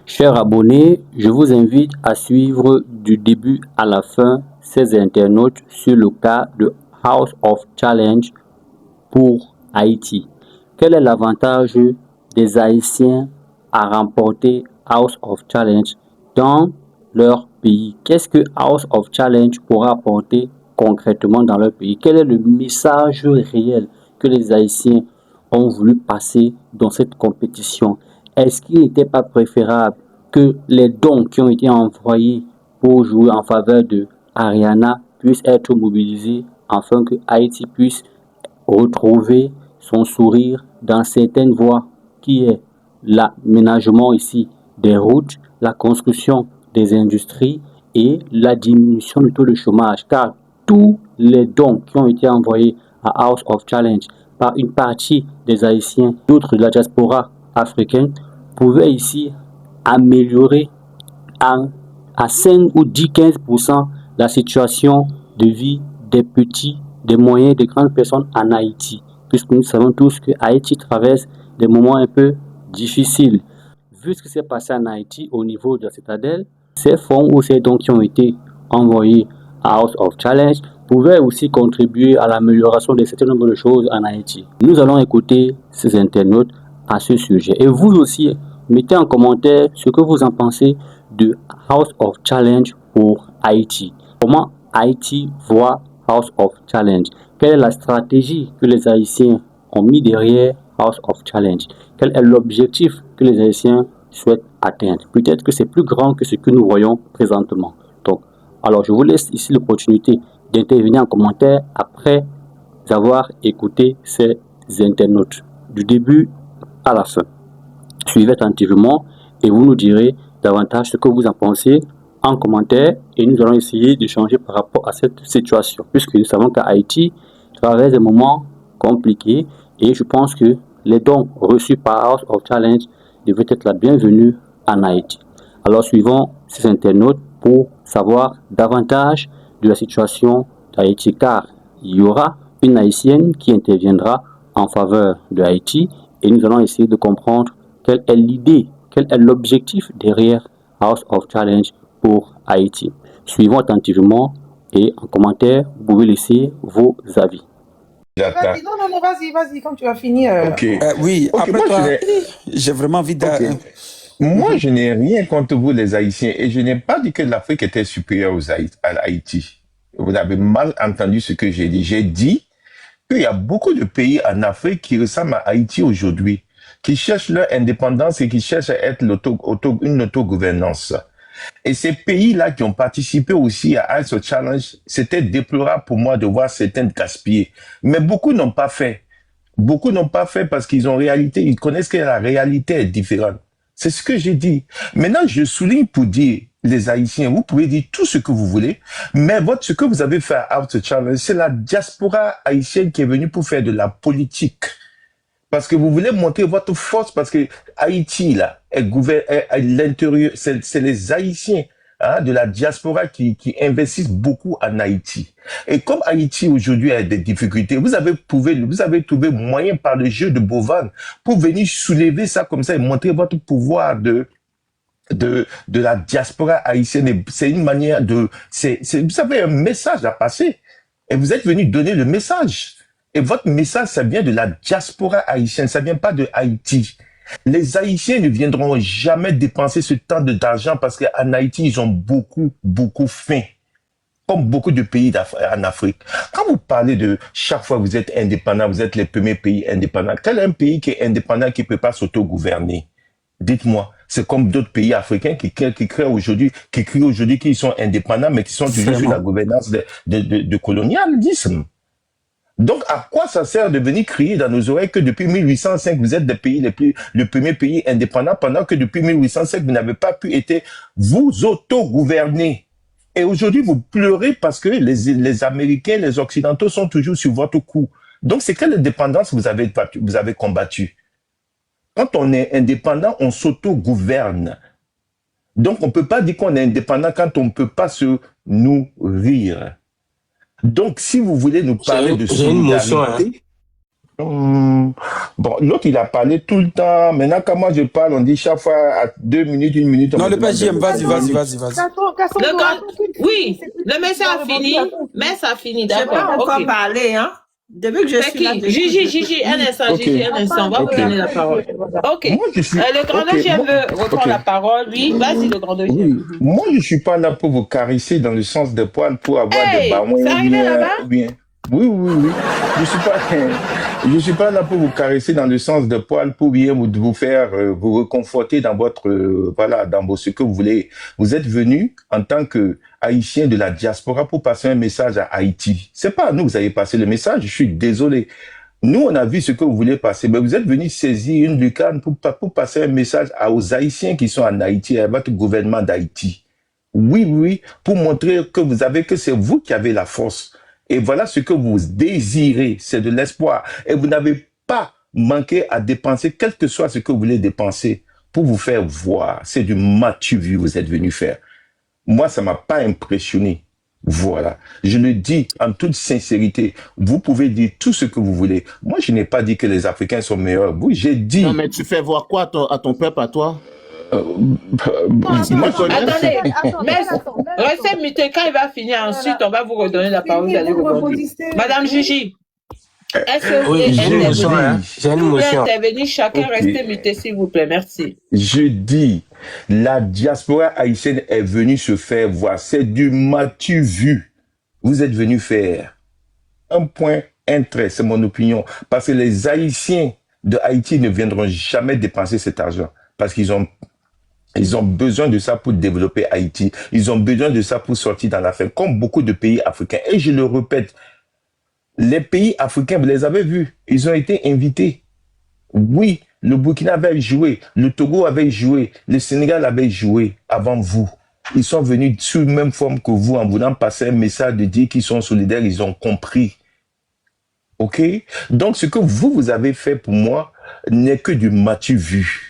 Chers abonnés, je vous invite à suivre du début à la fin ces internautes sur le cas de House of Challenge pour Haïti. Quel est l'avantage des Haïtiens à remporter House of Challenge dans leur pays? Qu'est-ce que House of Challenge pourra apporter concrètement dans leur pays? Quel est le message réel que les Haïtiens ont voulu passer dans cette compétition? Est-ce qu'il n'était pas préférable que les dons qui ont été envoyés pour jouer en faveur de Ariana puissent être mobilisés afin que Haïti puisse retrouver son sourire dans certaines voies qui est l'aménagement ici des routes, la construction des industries et la diminution du taux de chômage, car tous les dons qui ont été envoyés à House of Challenge par une partie des Haïtiens, d'autres de la diaspora africaine, pouvaient ici améliorer à 5 ou 10-15% la situation de vie des petits, des moyens, des grandes personnes en Haïti, puisque nous savons tous que Haïti traverse des moments un peu difficiles. Vu ce qui s'est passé en Haïti au niveau de la citadelle, ces fonds ou ces dons qui ont été envoyés à House of Challenge pouvaient aussi contribuer à l'amélioration de certain nombre de choses en Haïti. Nous allons écouter ces internautes à ce sujet. Et vous aussi, mettez en commentaire ce que vous en pensez de House of Challenge pour Haïti. Comment Haïti voit House of Challenge? Quelle est la stratégie que les Haïtiens ont mis derrière House of Challenge? Quel est l'objectif que les Haïtiens souhaitent atteindre? Peut-être que c'est plus grand que ce que nous voyons présentement. Donc, alors je vous laisse ici l'opportunité d'intervenir en commentaire après avoir écouté ces internautes du début à la fin. Suivez attentivement et vous nous direz davantage ce que vous en pensez en commentaire et nous allons essayer d'échanger par rapport à cette situation puisque nous savons qu'Haïti traverse des moments compliqués et je pense que les dons reçus par House of Challenge devaient être la bienvenue en Haïti. Alors suivons ces internautes pour savoir davantage de la situation d'Haïti car il y aura une Haïtienne qui interviendra en faveur de Haïti et nous allons essayer de comprendre quelle est l'idée, quel est l'objectif derrière House of Challenge pour Haïti. Suivons attentivement et en commentaire, vous pouvez laisser vos avis. Vas-y, non, vas-y, quand tu as fini. Ok. Oui, Ok, après moi, toi, j'ai vraiment envie de... Ok. Moi, je n'ai rien contre vous, les Haïtiens, et je n'ai pas dit que l'Afrique était supérieure à Haïti. Vous avez mal entendu ce que j'ai dit. J'ai dit qu'il y a beaucoup de pays en Afrique qui ressemblent à Haïti aujourd'hui, qui cherchent leur indépendance et qui cherchent à être une autogouvernance. Et ces pays-là qui ont participé aussi à Ice Challenge, c'était déplorable pour moi de voir certains gaspiller. Mais beaucoup n'ont pas fait. Beaucoup n'ont pas fait parce qu'ils ont réalité, ils connaissent que la réalité est différente. C'est ce que j'ai dit. Maintenant, je souligne pour dire, les Haïtiens, vous pouvez dire tout ce que vous voulez, mais ce que vous avez fait à Out Challenge, c'est la diaspora haïtienne qui est venue pour faire de la politique. Parce que vous voulez montrer votre force, parce que Haïti, là, est à l'intérieur, c'est les Haïtiens, de la diaspora qui investissent beaucoup en Haïti. Et comme Haïti aujourd'hui a des difficultés, vous avez trouvé moyen par le jeu de Bovan pour venir soulever ça comme ça et montrer votre pouvoir de la diaspora haïtienne. Et c'est une manière vous avez un message à passer. Et vous êtes venu donner le message. Et votre message, ça vient de la diaspora haïtienne, ça vient pas de Haïti. Les Haïtiens ne viendront jamais dépenser ce temps d'argent parce qu'en Haïti, ils ont beaucoup faim. Comme beaucoup de pays en Afrique. Quand vous parlez de chaque fois que vous êtes indépendant, vous êtes les premiers pays indépendants. Quel est un pays qui est indépendant qui peut pas s'auto-gouverner? Dites-moi. C'est comme d'autres pays africains qui crient aujourd'hui qu'ils sont indépendants, mais qui sont toujours sous la gouvernance de colonialisme. Donc, à quoi ça sert de venir crier dans nos oreilles que depuis 1805, vous êtes le premier pays indépendant, pendant que depuis 1805, vous n'avez pas pu vous auto-gouverner. Et aujourd'hui, vous pleurez parce que les Américains, les Occidentaux sont toujours sur votre cou. Donc, c'est quelle indépendance vous avez combattu? Quand on est indépendant, on s'auto-gouverne. Donc, on peut pas dire qu'on est indépendant quand on ne peut pas se nourrir. Donc, si vous voulez nous parler de solidarité, Bon, l'autre, il a parlé tout le temps. Maintenant, quand moi je parle, on dit chaque fois à 2 minutes, 1 minute, on Non, me le demande PGM, de vas-y, vas-y, minutes. vas-y, vas-y. Cassandre, Le attends grand... qu'il finisse, Oui, c'est que le tu message dois a rebondir fini. à ton Mais tour. ça a fini, J'ai d'accord. pas encore Ok. parlé, hein. Depuis que je C'est suis là, qui? depuis Gigi, que Gigi, un instant, Ok, Gigi, un instant. On va vous ok, donner la parole. Ok. moi je suis, Le grand ok, deuxième moi, veut reprendre ok, la parole. Oui, vas-y, le grand deuxième. oui, moi je suis pas là pour vous caresser dans le sens des poils pour avoir des Hey, baouins c'est arrivé là-bas? ou bien, oui, oui, oui, je suis pas, je suis pas là pour vous caresser dans le sens des poils pour bien vous faire vous reconforter dans votre, voilà, dans ce que vous voulez. Vous êtes venu en tant que haïtien de la diaspora pour passer un message à Haïti. C'est pas à nous que vous avez passé le message, je suis désolé. Nous, on a vu ce que vous voulez passer, mais vous êtes venu saisir une lucarne pour passer un message aux Haïtiens qui sont en Haïti, à votre gouvernement d'Haïti. Oui, oui, pour montrer que c'est vous qui avez la force. Et voilà ce que vous désirez, c'est de l'espoir. Et vous n'avez pas manqué à dépenser, quel que soit ce que vous voulez dépenser, pour vous faire voir. C'est du matu vu vous êtes venu faire. Moi, ça m'a pas impressionné. Voilà. Je le dis en toute sincérité. Vous pouvez dire tout ce que vous voulez. Moi, je n'ai pas dit que les Africains sont meilleurs. Oui, j'ai dit. Non, mais tu fais voir quoi à ton peuple, à toi? Moi, Attendez, mais restez muté. Quand il va finir, ensuite, on va vous redonner la parole. Vous allez rebondir. Madame Gigi, est-ce que vous Oui, voulez j'ai une motion, hein. J'ai une Vous voulez motion. intervenir, chacun Ok. restez muté, s'il vous plaît. Merci. Je dis, la diaspora haïtienne est venue se faire voir. C'est du matu vu. Vous êtes venu faire un point, un trait, c'est mon opinion. Parce que les Haïtiens de Haïti ne viendront jamais dépenser cet argent. Parce qu'ils ont besoin de ça pour développer Haïti. Ils ont besoin de ça pour sortir dans la fin, comme beaucoup de pays africains. Et je le répète, les pays africains, vous les avez vus, ils ont été invités. Oui, le Burkina avait joué, le Togo avait joué, le Sénégal avait joué avant vous. Ils sont venus sous la même forme que vous en voulant passer un message de dire qu'ils sont solidaires, ils ont compris. OK? Donc, ce que vous avez fait pour moi n'est que du matu vu.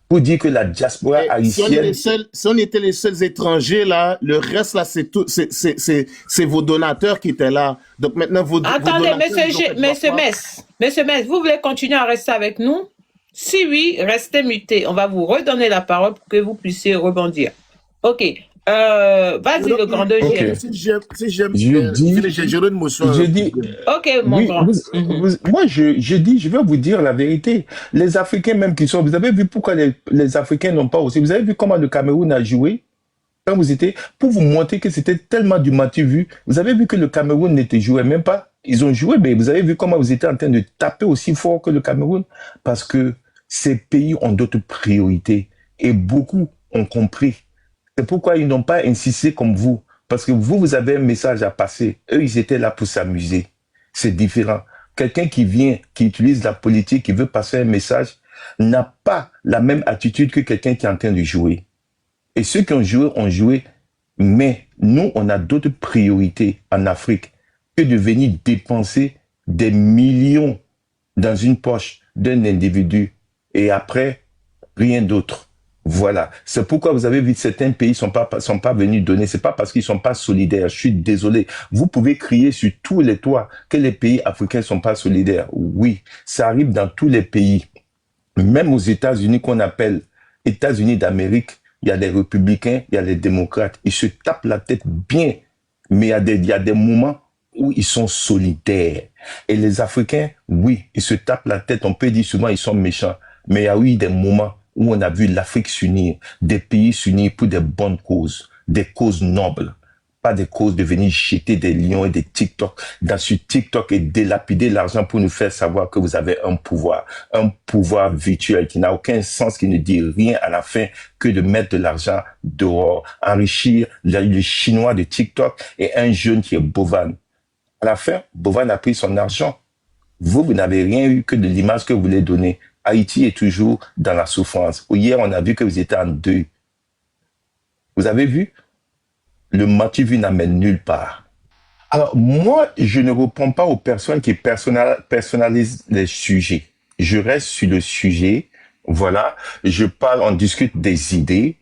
Pour dire que la diaspora haïtienne... Si on était les seuls étrangers, là, le reste, là, c'est vos donateurs qui étaient là. Donc maintenant, Attendez, monsieur Mess, vous voulez continuer à rester avec nous? Si oui, restez muté. On va vous redonner la parole pour que vous puissiez rebondir. OK. Vas-y, le grand deuxième. Si j'aime, j'ai une motion. Je dis, OK, mon oui, grand. moi, je dis, je vais vous dire la vérité. Les Africains même qui sont, vous avez vu pourquoi les Africains n'ont pas aussi, vous avez vu comment le Cameroun a joué quand vous étiez, pour vous montrer que c'était tellement du matu vu, vous avez vu que le Cameroun n'était joué même pas. Ils ont joué, mais vous avez vu comment vous étiez en train de taper aussi fort que le Cameroun, parce que ces pays ont d'autres priorités et beaucoup ont compris. C'est pourquoi ils n'ont pas insisté comme vous. Parce que vous avez un message à passer. Eux, ils étaient là pour s'amuser. C'est différent. Quelqu'un qui vient, qui utilise la politique, qui veut passer un message, n'a pas la même attitude que quelqu'un qui est en train de jouer. Et ceux qui ont joué. Mais nous, on a d'autres priorités en Afrique que de venir dépenser des millions dans une poche d'un individu. Et après, rien d'autre. Voilà. C'est pourquoi vous avez vu certains pays sont pas venus donner. C'est pas parce qu'ils sont pas solidaires. Je suis désolé. Vous pouvez crier sur tous les toits que les pays africains sont pas solidaires. Oui. Ça arrive dans tous les pays. Même aux États-Unis qu'on appelle États-Unis d'Amérique, il y a des républicains, il y a les démocrates. Ils se tapent la tête bien. Mais il y a des moments où ils sont solidaires. Et les Africains, oui, ils se tapent la tête. On peut dire souvent ils sont méchants. Mais il y a eu des moments où on a vu l'Afrique s'unir, des pays s'unir pour des bonnes causes, des causes nobles, pas des causes de venir jeter des lions et des TikTok dans ce TikTok et délapider l'argent pour nous faire savoir que vous avez un pouvoir virtuel qui n'a aucun sens, qui ne dit rien à la fin que de mettre de l'argent dehors, enrichir le Chinois de TikTok et un jeune qui est Bovan. À la fin, Bovan a pris son argent. Vous n'avez rien eu que de l'image que vous voulez donner. Haïti est toujours dans la souffrance. Hier, on a vu que vous étiez en deuil. Vous avez vu? Le matu vu n'amène nulle part. Alors, moi, je ne réponds pas aux personnes qui personnalisent les sujets. Je reste sur le sujet. Voilà. Je parle, on discute des idées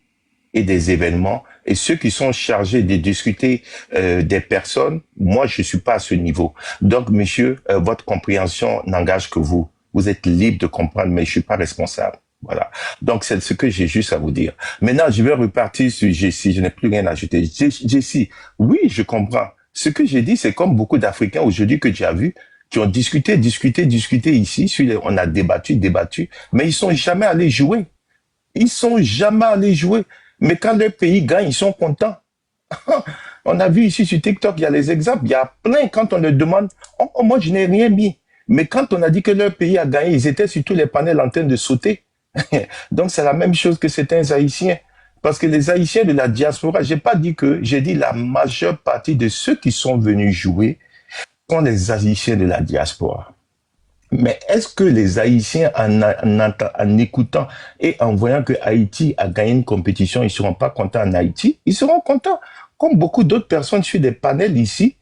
et des événements. Et ceux qui sont chargés de discuter des personnes, moi, je suis pas à ce niveau. Donc, monsieur, votre compréhension n'engage que vous. Vous êtes libre de comprendre, mais je suis pas responsable. Voilà. Donc, c'est ce que j'ai juste à vous dire. Maintenant, je vais repartir sur Jessie. Je n'ai plus rien à ajouter. Jessie, oui, je comprends. Ce que j'ai dit, c'est comme beaucoup d'Africains aujourd'hui que tu as vu, qui ont discuté ici. On a débattu, mais ils sont jamais allés jouer. Ils sont jamais allés jouer. Mais quand leur pays gagne, ils sont contents. On a vu ici sur TikTok, il y a les exemples. Il y a plein quand on leur demande, oh, moi, je n'ai rien mis. Mais quand on a dit que leur pays a gagné, ils étaient sur tous les panels en train de sauter. Donc, c'est la même chose que certains Haïtiens. Parce que les Haïtiens de la diaspora, j'ai dit la majeure partie de ceux qui sont venus jouer sont les Haïtiens de la diaspora. Mais est-ce que les Haïtiens, en écoutant et en voyant que Haïti a gagné une compétition, ils seront pas contents en Haïti? Ils seront contents. Comme beaucoup d'autres personnes sur des panels ici,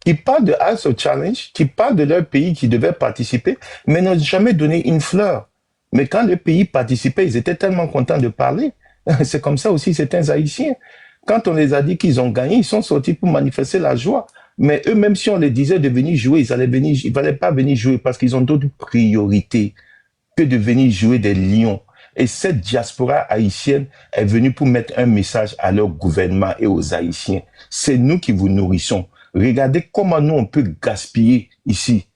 qui parlent de House of Challenge, qui parlent de leur pays qui devait participer, mais n'ont jamais donné une fleur. Mais quand le pays participait, ils étaient tellement contents de parler. C'est comme ça aussi certains Haïtiens. Quand on les a dit qu'ils ont gagné, ils sont sortis pour manifester la joie. Mais eux, même si on les disait de venir jouer, ils n'allaient pas venir jouer parce qu'ils ont d'autres priorités que de venir jouer des lions. Et cette diaspora haïtienne est venue pour mettre un message à leur gouvernement et aux Haïtiens. C'est nous qui vous nourrissons. Regardez comment nous, on peut gaspiller ici.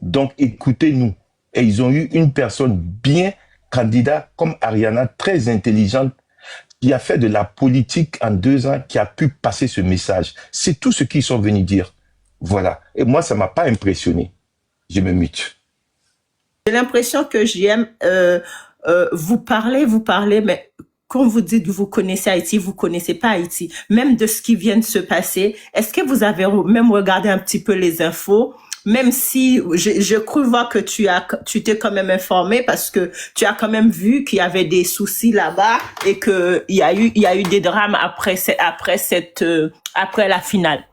Donc, écoutez-nous. Et ils ont eu une personne bien candidate comme Ariana, très intelligente, qui a fait de la politique en 2 ans, qui a pu passer ce message. C'est tout ce qu'ils sont venus dire. Voilà. Et moi, ça m'a pas impressionné. Je me mute. J'ai l'impression que j'aime, vous parlez, mais quand vous dites que vous connaissez Haïti, vous connaissez pas Haïti. Même de ce qui vient de se passer, est-ce que vous avez même regardé un petit peu les infos? Même si je crois voir que tu t'es quand même informé parce que tu as quand même vu qu'il y avait des soucis là-bas et que il y a eu des drames après la finale.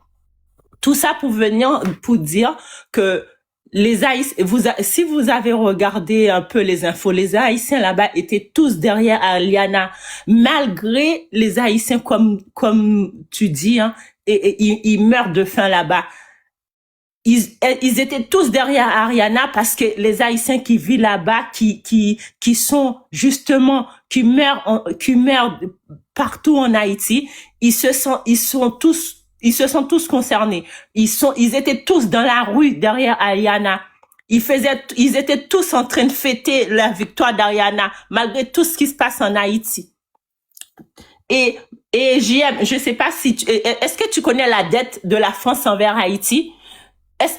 Tout ça pour dire que les Haïtiens, si vous avez regardé un peu les infos, les Haïtiens là-bas étaient tous derrière Ariana, malgré les Haïtiens comme tu dis, hein, et ils meurent de faim là-bas. Ils étaient tous derrière Ariana parce que les Haïtiens qui vivent là-bas, qui sont justement, qui meurent partout en Haïti, ils se sont tous concernés. Ils étaient tous dans la rue derrière Ariana. Ils étaient tous en train de fêter la victoire d'Ariana, malgré tout ce qui se passe en Haïti. Et JM, je sais pas si est-ce que tu connais la dette de la France envers Haïti?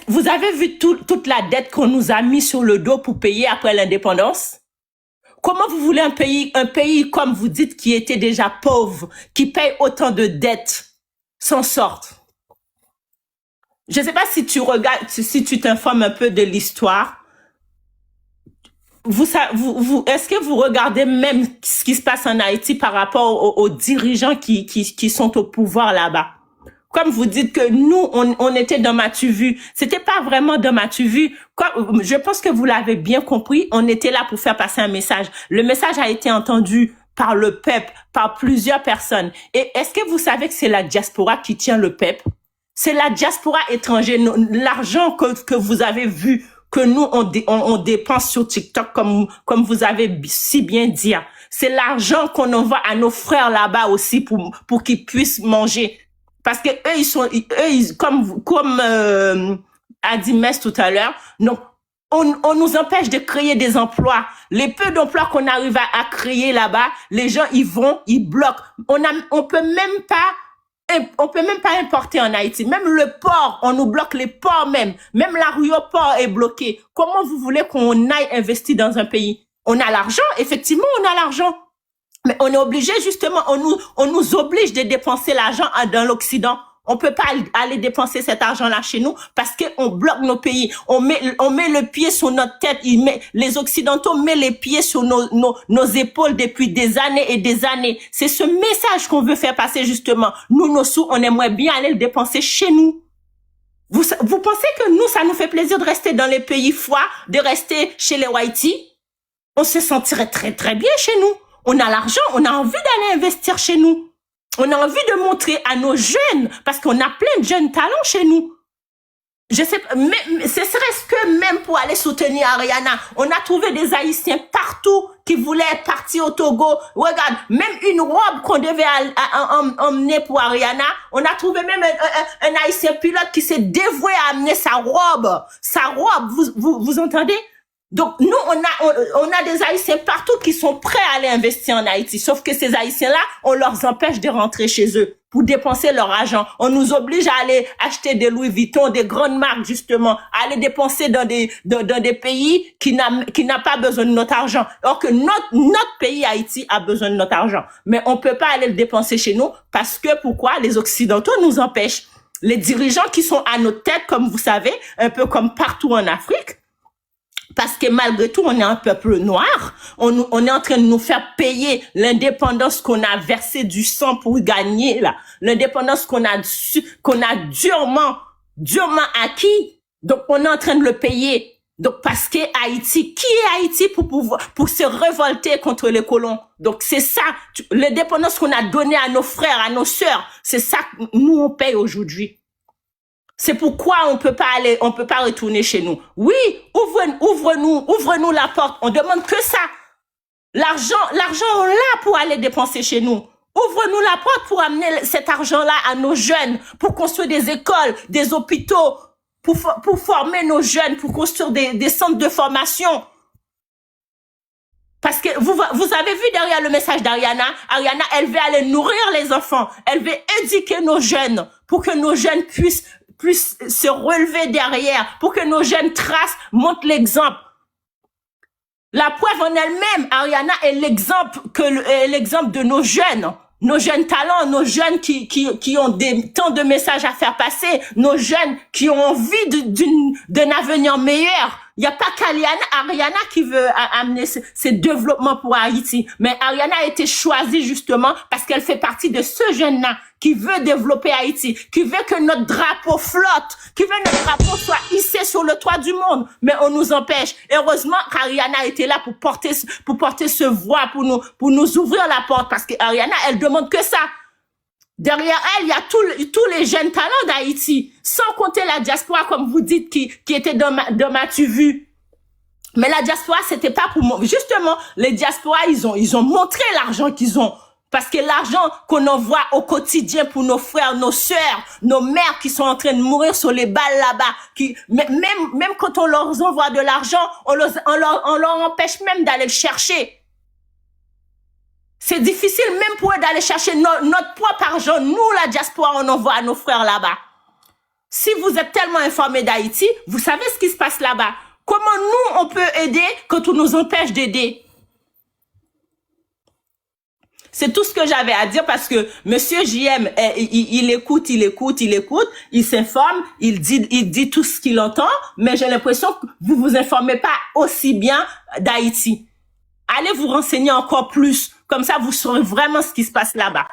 Vous avez vu toute la dette qu'on nous a mis sur le dos pour payer après l'indépendance? Comment vous voulez un pays comme vous dites qui était déjà pauvre, qui paye autant de dettes, s'en sorte? Je sais pas si tu regardes, si tu t'informes un peu de l'histoire. Est-ce que vous regardez même ce qui se passe en Haïti par rapport aux dirigeants qui sont au pouvoir là-bas? Comme vous dites que nous, on était dans Matu-Vu. C'était pas vraiment dans Matu-Vu. Je pense que vous l'avez bien compris. On était là pour faire passer un message. Le message a été entendu par le peuple, par plusieurs personnes. Et est-ce que vous savez que c'est la diaspora qui tient le peuple? C'est la diaspora étrangère. L'argent que vous avez vu, que nous, on dépense sur TikTok, comme vous avez si bien dit. C'est l'argent qu'on envoie à nos frères là-bas aussi pour qu'ils puissent manger. Parce que eux, comme a dit Mess tout à l'heure, donc on nous empêche de créer des emplois. Les peu d'emplois qu'on arrive à créer là-bas, les gens ils bloquent. On peut même pas importer en Haïti. Même le port, on nous bloque les ports même. Même l'aéroport est bloqué. Comment vous voulez qu'on aille investir dans un pays? On a l'argent, effectivement, on a l'argent. Mais on est obligé, justement, on nous oblige de dépenser l'argent dans l'Occident. On peut pas aller dépenser cet argent-là chez nous parce qu'on bloque nos pays. On met le pied sur notre tête. Les Occidentaux mettent les pieds sur nos épaules depuis des années et des années. C'est ce message qu'on veut faire passer, justement. Nous, nos sous, on aimerait bien aller le dépenser chez nous. Vous pensez que nous, ça nous fait plaisir de rester dans les pays froids, de rester chez les Whiteys? On se sentirait très, très bien chez nous. On a l'argent, on a envie d'aller investir chez nous. on a envie de montrer à nos jeunes, parce qu'on a plein de jeunes talents chez nous. Je sais pas, mais ce serait-ce que même pour aller soutenir Ariana, on a trouvé des Haïtiens partout qui voulaient partir au Togo. Regarde, même une robe qu'on devait emmener pour Ariana, on a trouvé même un Haïtien pilote qui s'est dévoué à amener sa robe. Sa robe, vous entendez? Donc, nous, on a des Haïtiens partout qui sont prêts à aller investir en Haïti. Sauf que ces Haïtiens-là, on leur empêche de rentrer chez eux pour dépenser leur argent. On nous oblige à aller acheter des Louis Vuitton, des grandes marques, justement, à aller dépenser dans des pays qui n'a pas besoin de notre argent. Alors que notre pays, Haïti, a besoin de notre argent. Mais on peut pas aller le dépenser chez nous parce que pourquoi? Les Occidentaux nous empêchent. Les dirigeants qui sont à notre tête, comme vous savez, un peu comme partout en Afrique, parce que malgré tout, on est un peuple noir. On est en train de nous faire payer l'indépendance qu'on a versé du sang pour gagner, là. L'indépendance qu'on a durement acquis. Donc, on est en train de le payer. Donc, parce que Haïti, qui est Haïti pour se révolter contre les colons? Donc, c'est ça, l'indépendance qu'on a donnée à nos frères, à nos sœurs. C'est ça que nous, on paye aujourd'hui. C'est pourquoi on peut pas retourner chez nous. Oui, ouvre-nous la porte. On demande que ça. L'argent, on l'a pour aller dépenser chez nous. Ouvre-nous la porte pour amener cet argent-là à nos jeunes, pour construire des écoles, des hôpitaux, pour former nos jeunes, pour construire des centres de formation. Parce que vous avez vu derrière le message d'Ariana, Ariana, elle veut aller nourrir les enfants. Elle veut éduquer nos jeunes pour que nos jeunes puissent se relever derrière, pour que nos jeunes tracent, montrent l'exemple. La preuve en elle-même, Ariana est l'exemple de nos jeunes talents, nos jeunes qui ont tant de messages à faire passer, nos jeunes qui ont envie d'un avenir meilleur. Il n'y a pas qu'Ariana qui veut amener ces développements pour Haïti, mais Ariana a été choisie justement parce qu'elle fait partie de ce jeune-là qui veut développer Haïti, qui veut que notre drapeau flotte, qui veut que notre drapeau soit hissé sur le toit du monde, mais on nous empêche. Heureusement qu'Ariana était là pour porter ce voix, pour nous ouvrir la porte, parce que Ariana, elle demande que ça. Derrière elle, il y a tous les jeunes talents d'Haïti, sans compter la diaspora, comme vous dites, qui était dans M'as-tu vu. Mais la diaspora, c'était pas pour moi. Justement, les diasporas, ils ont montré l'argent qu'ils ont. Parce que l'argent qu'on envoie au quotidien pour nos frères, nos sœurs, nos mères qui sont en train de mourir sur les balles là-bas, même quand on leur envoie de l'argent, on leur empêche même d'aller le chercher. C'est difficile même pour eux d'aller chercher notre propre argent. Nous, la diaspora, on envoie à nos frères là-bas. Si vous êtes tellement informés d'Haïti, vous savez ce qui se passe là-bas. Comment nous, on peut aider quand on nous empêche d'aider? C'est tout ce que j'avais à dire parce que Monsieur JM, il écoute, il s'informe, il dit tout ce qu'il entend, mais j'ai l'impression que vous informez pas aussi bien d'Haïti. Allez vous renseigner encore plus, comme ça vous saurez vraiment ce qui se passe là-bas.